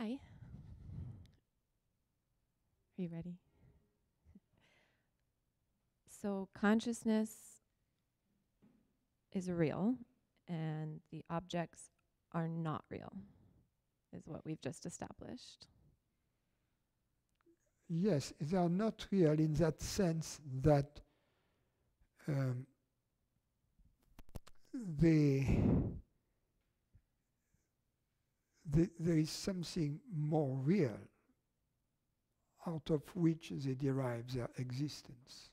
Hi. Are you ready? So, consciousness is real, and the objects are not real, is what we've just established. Yes, they are not real in that sense that um, they, there is something more real out of which they derive their existence.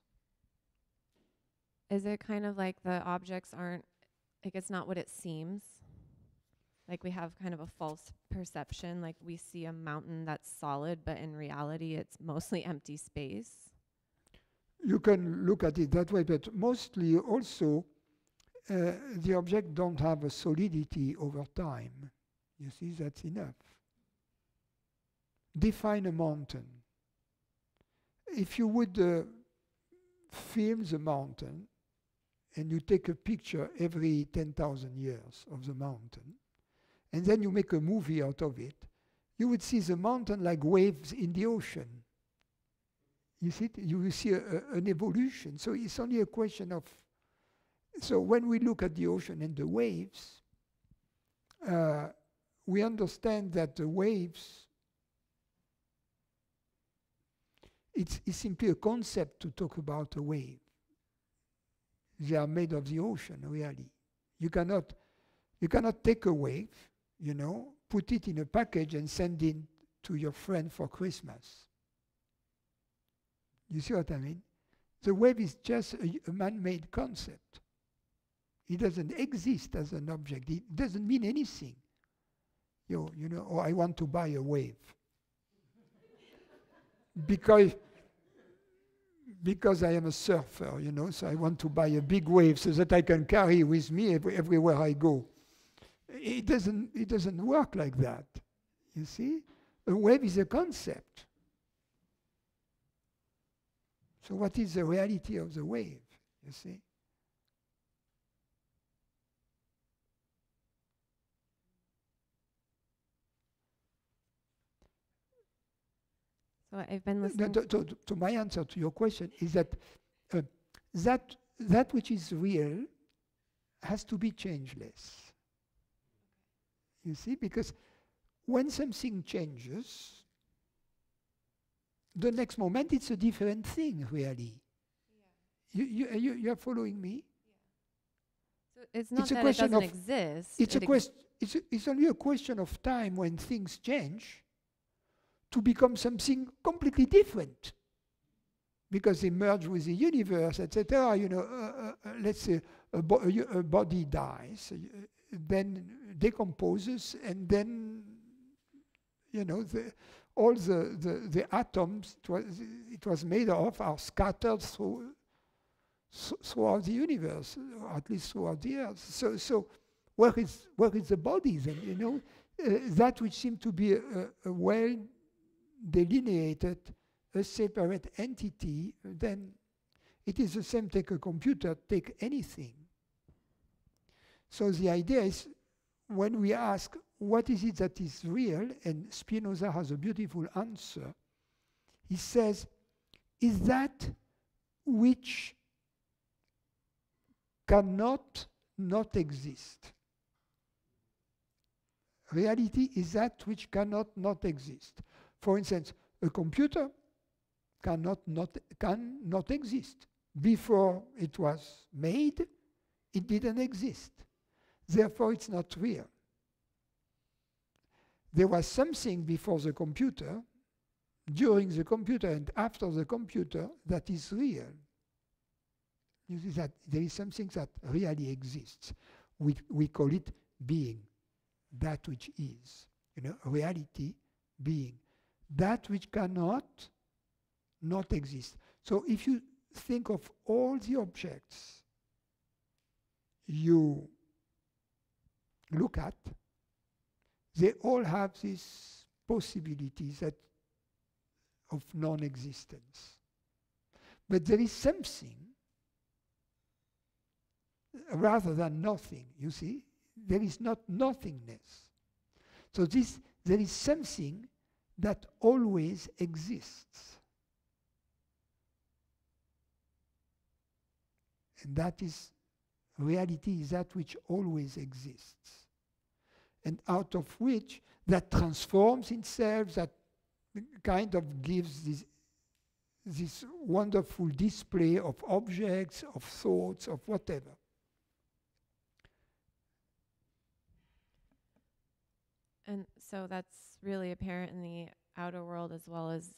Is it kind of like the objects aren't, like it's not what it seems? Like we have kind of a false perception, like we see a mountain that's solid, but in reality it's mostly empty space? You can look at it that way, but mostly also the object don't have a solidity over time. You see, that's enough. Define a mountain. If you would film the mountain and you take a picture every 10,000 years of the mountain, and then you make a movie out of it, you would see the mountain like waves in the ocean. You see, you will see an evolution. So it's only a question of. So when we look at the ocean and the waves, we understand that the waves, it's simply a concept to talk about a wave. They are made of the ocean, really. You cannot take a wave, put it in a package and send it to your friend for Christmas. You see what I mean? The wave is just a man-made concept. It doesn't exist as an object. It doesn't mean anything. Oh, I want to buy a wave. because I am a surfer, so I want to buy a big wave so that I can carry with me everywhere I go. It doesn't work like that. You see? A wave is a concept. So what is the reality of the wave? You see? So I've been listening. To my answer to your question is that that which is real has to be changeless. You see, because when something changes, the next moment it's a different thing, really. Yeah. You are following me? Yeah. So it's not that it doesn't exist. It's only a question of time when things change to become something completely different, because they merge with the universe, etc. Let's say a body dies, then decomposes, and then all the atoms it was made of are scattered throughout the universe, or at least throughout the earth. So where is the body then? That which seemed to be a well delineated, a separate entity, then it is the same. Take a computer, take anything. So the idea is, when we ask what is it that is real, and Spinoza has a beautiful answer. He says, is that which cannot not exist. Reality is that which cannot not exist. For instance, a computer cannot not exist. Before it was made, it didn't exist. Therefore, it's not real. There was something before the computer, during the computer, and after the computer that is real. You see that there is something that really exists. We call it being, that which is. Reality, being. That which cannot not exist. So if you think of all the objects you look at, they all have these possibilities of non-existence. But there is something rather than nothing, you see? There is not nothingness. So this there is something that always exists. And that is, reality is that which always exists. And out of which that transforms itself, that kind of gives this wonderful display of objects, of thoughts, of whatever. And so that's really apparent in the outer world as well as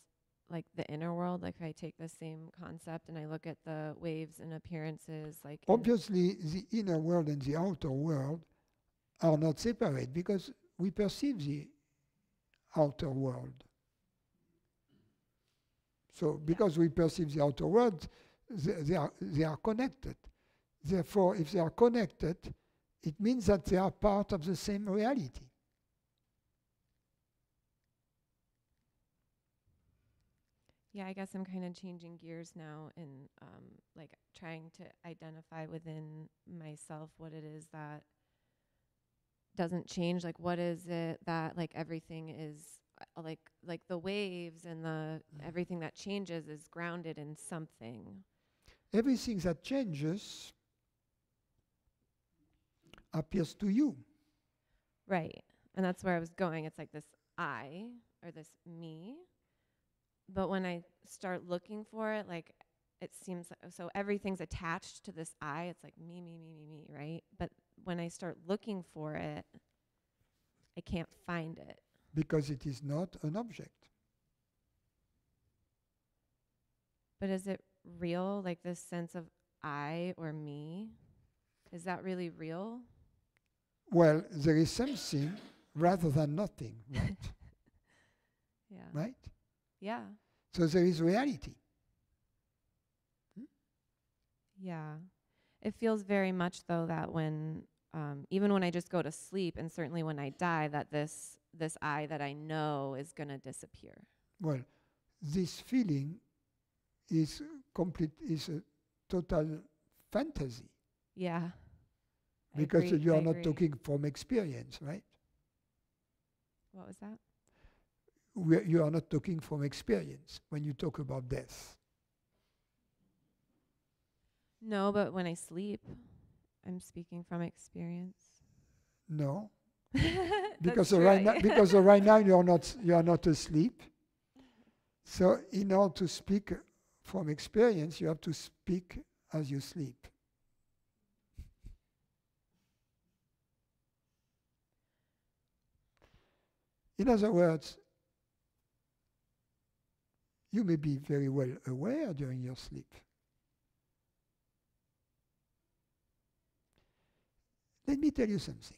like the inner world. Like if I take the same concept and I look at the waves and appearances, like obviously the inner world and the outer world are not separate because we perceive the outer world. So because we perceive the outer world, they are connected. Therefore, if they are connected, it means that they are part of the same reality. Yeah, I guess I'm kind of changing gears now and like trying to identify within myself what it is that doesn't change. Like what is it that like everything is like the waves and the everything that changes is grounded in something. Everything that changes appears to you. Right. And that's where I was going. It's like this I or this me. But when I start looking for it, like it seems like, so everything's attached to this I. It's like me, me, me, me, me, right? But when I start looking for it, I can't find it. Because it is not an object. But is it real? Like this sense of I or me? Is that really real? Well, there is something rather than nothing, right? Yeah. Right? Yeah. So there is reality. Yeah. It feels very much though that when, even when I just go to sleep and certainly when I die, that this I that I know is going to disappear. Well, this feeling is a total fantasy. Yeah. Because you are not talking from experience, right? What was that? You are not talking from experience when you talk about death. No, but when I sleep, I'm speaking from experience. No, because right now you are not asleep. So in order to speak from experience, you have to speak as you sleep. In other words, you may be very well aware during your sleep. Let me tell you something.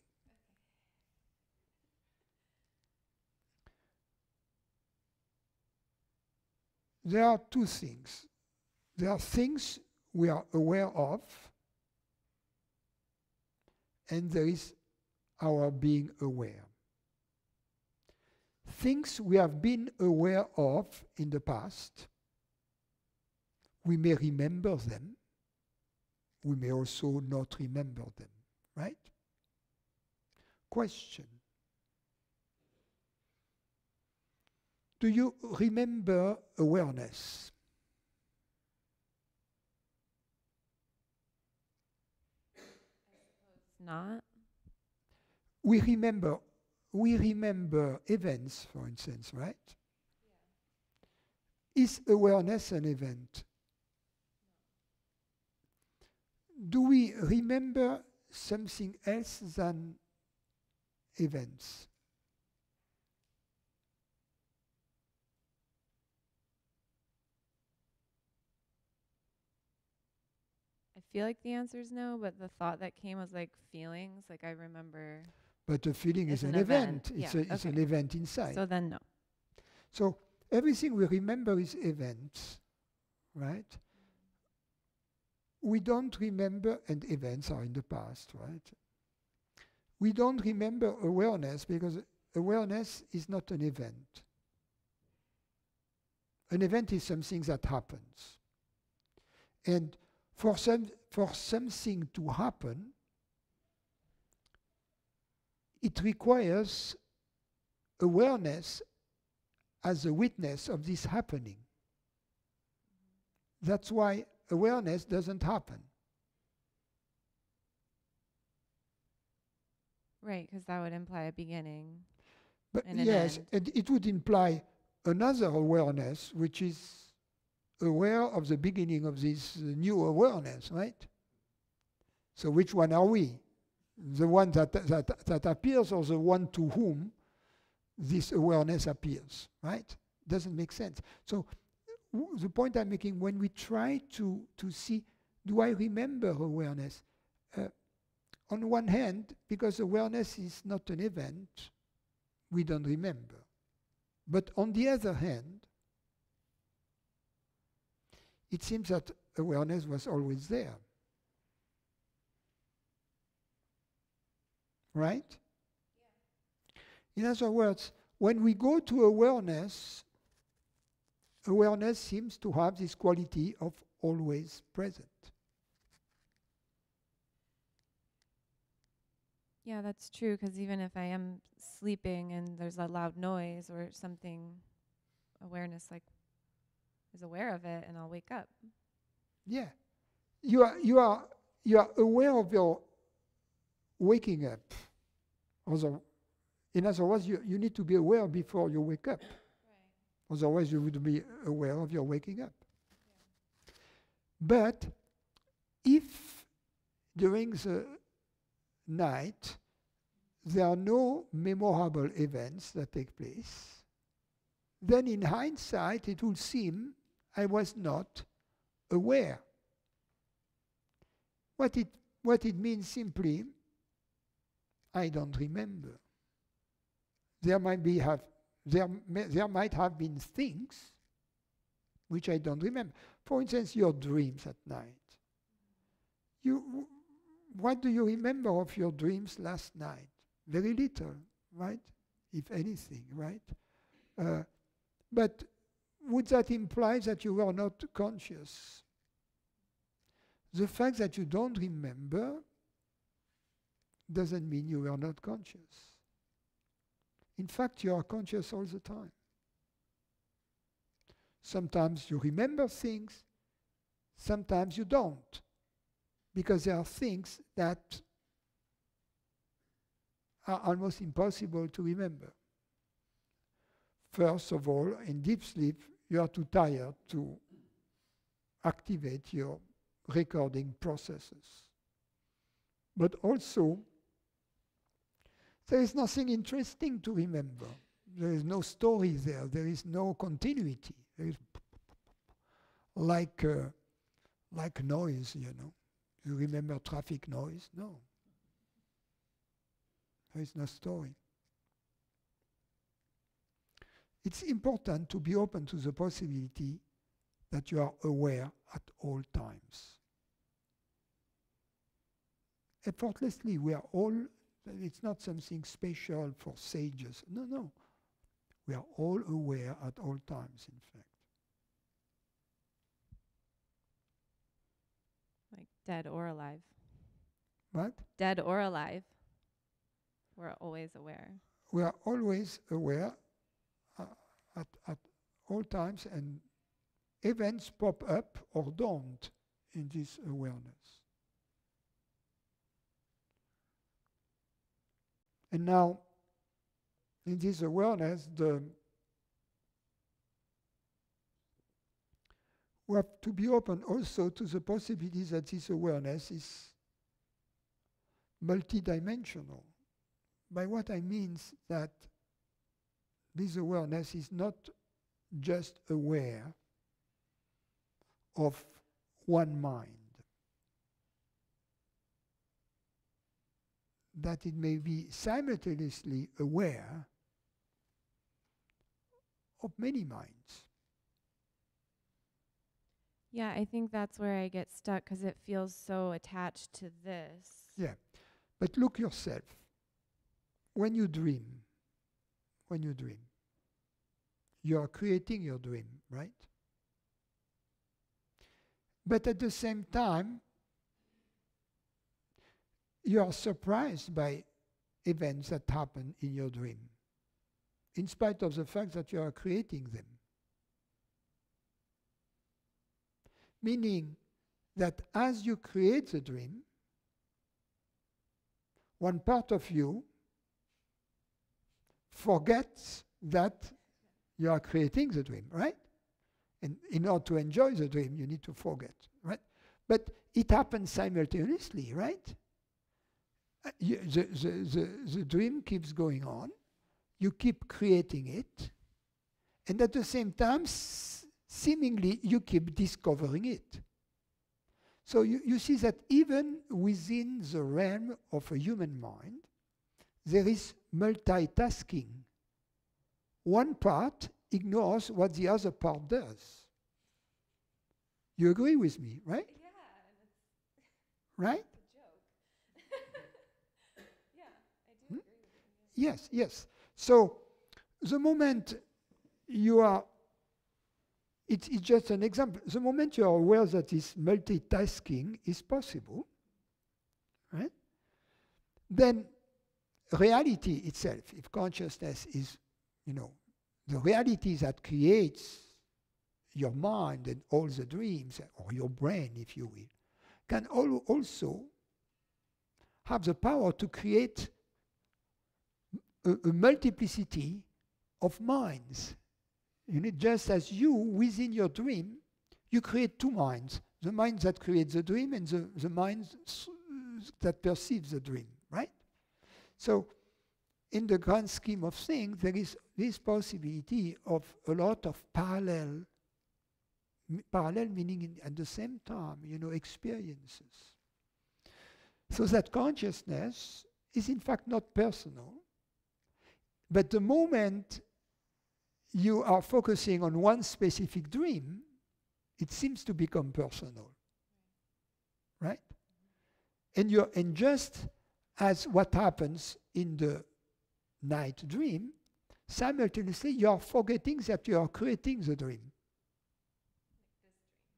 There are two things. There are things we are aware of, and there is our being aware. Things we have been aware of in the past, we may remember them, we may also not remember them, right? Question. Do you remember awareness? Not. We remember events, for instance, right? Yeah. Is awareness an event? Do we remember something else than events? I feel like the answer is no, but the thought that came was like feelings. Like I remember. But a feeling is an event. It's an event inside. So then no. So everything we remember is events, right? We don't remember, and events are in the past, right? We don't remember awareness because awareness is not an event. An event is something that happens. And for something to happen, it requires awareness as a witness of this happening. That's why awareness doesn't happen. Right, because that would imply a beginning. But And an yes, end. and it would imply another awareness, which is aware of the beginning of this new awareness, right? So which one are we? The one that appears, or the one to whom this awareness appears, right? Doesn't make sense. So the point I'm making, when we try to see, do I remember awareness? On one hand, because awareness is not an event, we don't remember. But on the other hand, it seems that awareness was always there. Right? Yeah. In other words, when we go to awareness, awareness seems to have this quality of always present. Yeah, that's true, because even if I am sleeping and there's a loud noise or something, awareness is aware of it, and I'll wake up. Yeah. You are aware of your waking up. In other words, you need to be aware before you wake up. Right. Otherwise, you would be aware of your waking up. Yeah. But if during the night there are no memorable events that take place, then in hindsight it will seem I was not aware. What it means simply, I don't remember. There might have been things which I don't remember. For instance, your dreams at night. What do you remember of your dreams last night? Very little, right? If anything, right? But would that imply that you were not conscious? The fact that you don't remember doesn't mean you were not conscious. In fact, you are conscious all the time. Sometimes you remember things, sometimes you don't, because there are things that are almost impossible to remember. First of all, in deep sleep, you are too tired to activate your recording processes. But also, there is nothing interesting to remember. There is no story there. There is no continuity. There is like noise, you know. You remember traffic noise? No. There is no story. It's important to be open to the possibility that you are aware at all times. Effortlessly, we are all, it's not something special for sages. No. We are all aware at all times, in fact. Like dead or alive. What? Dead or alive. We're always aware. We are always aware at all times, and events pop up or don't in this awareness. And now, in this awareness, we have to be open also to the possibility that this awareness is multidimensional. By what I mean that this awareness is not just aware of one mind, that it may be simultaneously aware of many minds. Yeah, I think that's where I get stuck, because it feels so attached to this. Yeah, but look yourself. When you dream, you are creating your dream, right? But at the same time, you are surprised by events that happen in your dream. in spite of the fact that you are creating them. Meaning that as you create the dream, one part of you forgets that you are creating the dream, right? And in order to enjoy the dream, you need to forget, right? But it happens simultaneously, right? The dream keeps going on. You keep creating it. And at the same time, seemingly, you keep discovering it. So you see that even within the realm of a human mind, there is multitasking. One part ignores what the other part does. You agree with me, right? Yeah, and it's right? a joke. Yeah, I do agree with you. Yes, yes. So the moment you are, it's just an example. The moment you are aware that this multitasking is possible, right? Then reality itself, if consciousness is, the reality that creates your mind and all the dreams, or your brain, if you will, can also have the power to create a multiplicity of minds. Just as you, within your dream, you create two minds. The mind that creates the dream and the mind that perceives the dream, right? So, in the grand scheme of things, there is this possibility of a lot of parallel meaning at the same time, experiences. So that consciousness is in fact not personal, but the moment you are focusing on one specific dream, it seems to become personal, right? And just as what happens in the night dream, simultaneously you are forgetting that you are creating the dream,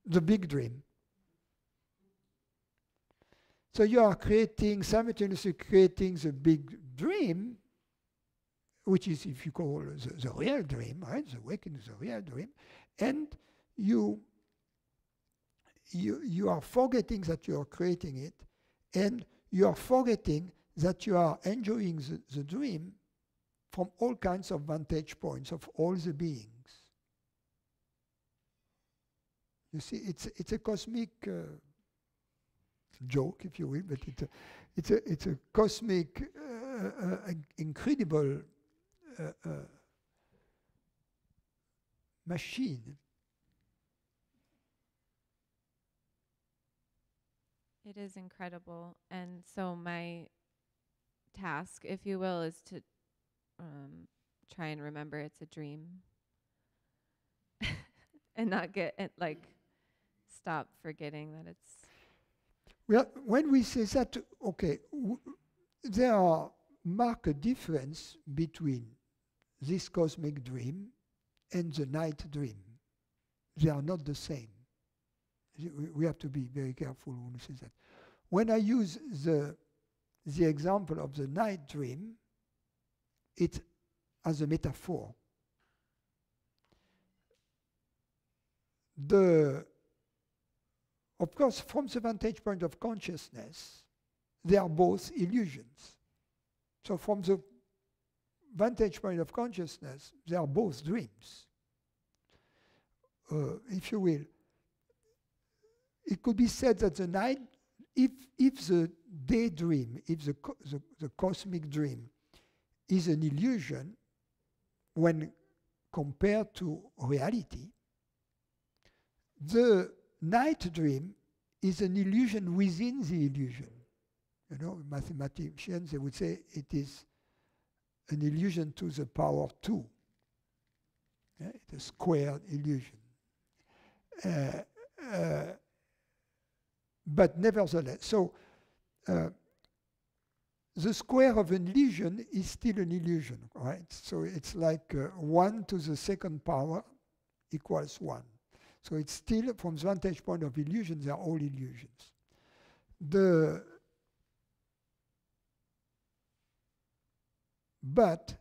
the big dream. So you are simultaneously creating the big dream, which is, if you call the real dream, right? The waking is the real dream, and you are forgetting that you are creating it, and you are forgetting that you are enjoying the dream from all kinds of vantage points of all the beings. You see, it's a cosmic joke, if you will, but it's a cosmic, incredible machine. It is incredible. And so my task, if you will, is to try and remember it's a dream and not get it, stop forgetting that it's... Well, when we say that, okay, there are marked difference between this cosmic dream and the night dream. They are not the same. We have to be very careful when we say that. When I use the example of the night dream, it's as a metaphor. Of course, from the vantage point of consciousness, they are both illusions. So from the vantage point of consciousness, they are both dreams. If you will, it could be said that the night, if the daydream, if the cosmic dream is an illusion when compared to reality, the night dream is an illusion within the illusion. Mathematicians, they would say it is an illusion to the power 2. It's a squared illusion. But nevertheless, so the square of an illusion is still an illusion, right? So it's like 1 to the second power equals 1. So it's still, from the vantage point of illusion, they are all illusions. But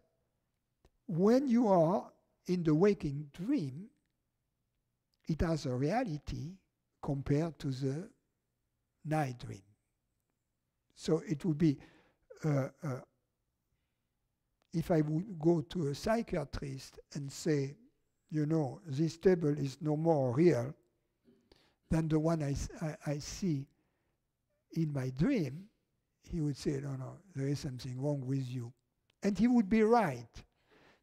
when you are in the waking dream, it has a reality compared to the night dream. So it would be, if I would go to a psychiatrist and say, you know, this table is no more real than the one I see in my dream, he would say, no, there is something wrong with you. And he would be right,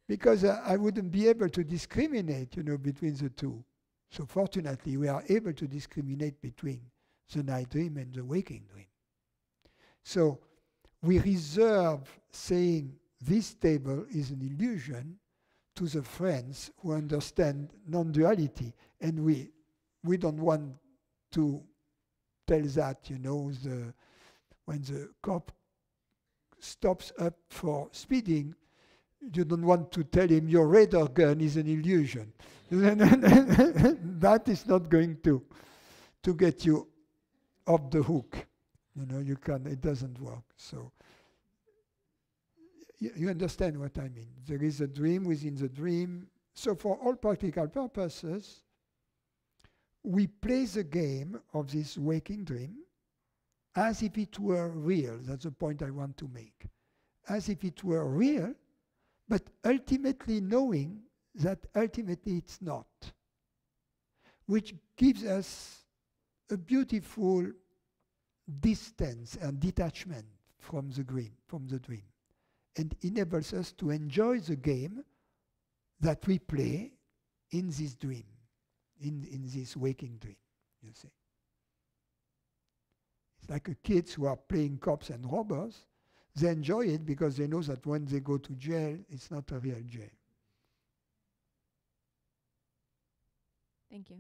because I wouldn't be able to discriminate, you know, between the two. So fortunately, we are able to discriminate between the night dream and the waking dream. So we reserve saying this table is an illusion to the friends who understand non-duality, and we don't want to tell that, you know, when the cop stops up for speeding, you don't want to tell him your radar gun is an illusion. That is not going to get you off the hook. You know, you can. It doesn't work. So you understand what I mean. There is a dream within the dream. So for all practical purposes, we play the game of this waking dream as if it were real. That's the point I want to make. As if it were real, but ultimately knowing that ultimately it's not, which gives us a beautiful distance and detachment from the dream, and enables us to enjoy the game that we play in this dream, in this waking dream, you see. It's like kids who are playing cops and robbers. They enjoy it because they know that when they go to jail, it's not a real jail. Thank you.